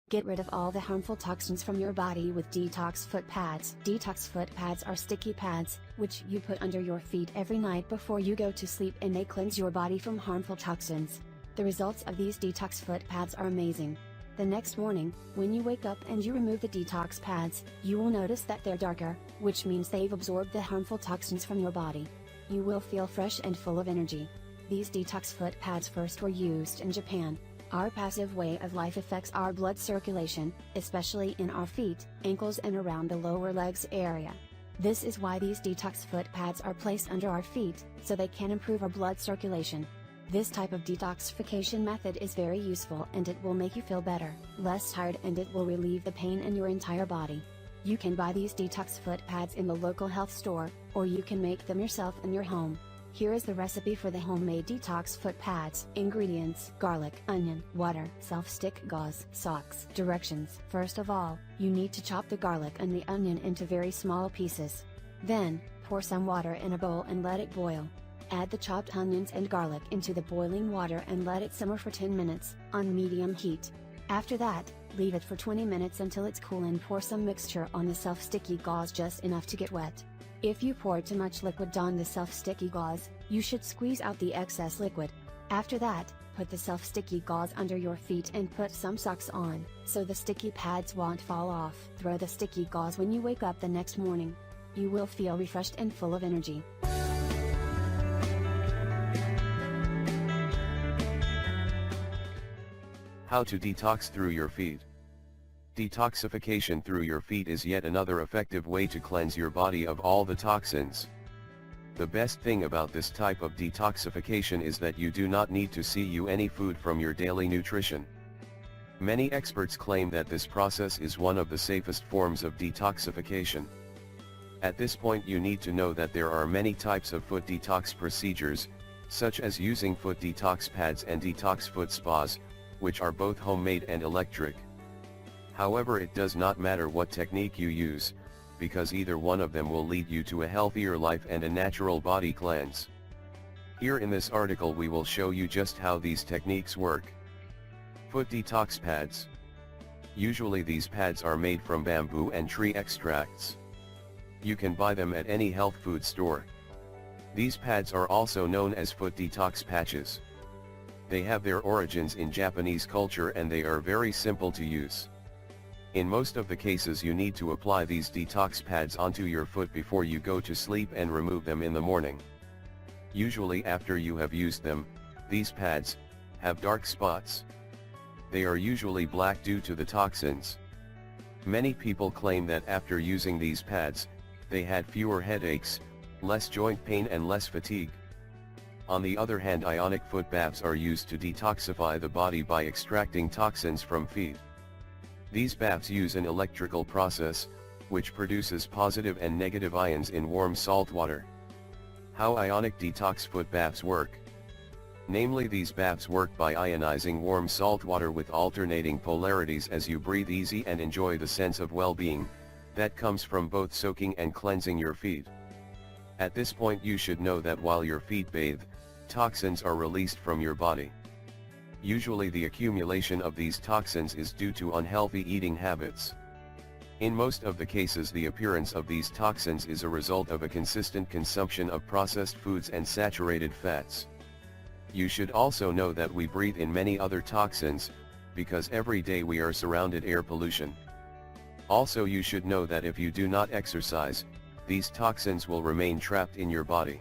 Get rid of all the harmful toxins from your body with Detox foot pads. Detox foot pads are sticky pads, which you put under your feet every night before you go to sleep, and they cleanse your body from harmful toxins. The results of these Detox foot pads are amazing. The next morning, when you wake up and you remove the Detox pads, you will notice that they're darker, which means they've absorbed the harmful toxins from your body. You will feel fresh and full of energy. These Detox foot pads first were used in Japan. Our passive way of life affects our blood circulation, especially in our feet, ankles and around the lower legs area. This is why these Detox foot pads are placed under our feet, so they can improve our blood circulation. This type of detoxification method is very useful, and it will make you feel better, less tired, and it will relieve the pain in your entire body. You can buy these Detox foot pads in the local health store, or you can make them yourself in your home. Here is the recipe for the homemade Detox foot pads. Ingredients: garlic, onion, water, self-stick gauze, socks. Directions: first of all, you need to chop the garlic and the onion into very small pieces. Then, pour some water in a bowl and let it boil. Add the chopped onions and garlic into the boiling water and let it simmer for 10 minutes, on medium heat. After that, leave it for 20 minutes until it's cool and pour some mixture on the self-sticky gauze, just enough to get wet. If you pour too much liquid on the self-sticky gauze, you should squeeze out the excess liquid. After that, put the self-sticky gauze under your feet and put some socks on, so the sticky pads won't fall off. Throw the sticky gauze when you wake up the next morning. You will feel refreshed and full of energy. How to detox through your feet. Detoxification through your feet is yet another effective way to cleanse your body of all the toxins. The best thing about this type of detoxification is that you do not need to see any food from your daily nutrition. Many experts claim that this process is one of the safest forms of detoxification. At this point, you need to know that there are many types of foot detox procedures, such as using foot detox pads and detox foot spas, which are both homemade and electric. However, it does not matter what technique you use, because either one of them will lead you to a healthier life and a natural body cleanse. Here in this article we will show you just how these techniques work. Foot detox pads. Usually these pads are made from bamboo and tree extracts. You can buy them at any health food store. These pads are also known as foot detox patches. They have their origins in Japanese culture and they are very simple to use. In most of the cases you need to apply these detox pads onto your foot before you go to sleep and remove them in the morning. Usually after you have used them, these pads have dark spots. They are usually black due to the toxins. Many people claim that after using these pads, they had fewer headaches, less joint pain and less fatigue. On the other hand, ionic foot baths are used to detoxify the body by extracting toxins from feet. These baths use an electrical process, which produces positive and negative ions in warm salt water. How ionic detox foot baths work? Namely, these baths work by ionizing warm salt water with alternating polarities as you breathe easy and enjoy the sense of well-being that comes from both soaking and cleansing your feet. At this point you should know that while your feet bathe, toxins are released from your body. Usually the accumulation of these toxins is due to unhealthy eating habits. In most of the cases the appearance of these toxins is a result of a consistent consumption of processed foods and saturated fats. You should also know that we breathe in many other toxins, because every day we are surrounded air pollution. Also you should know that if you do not exercise, these toxins will remain trapped in your body.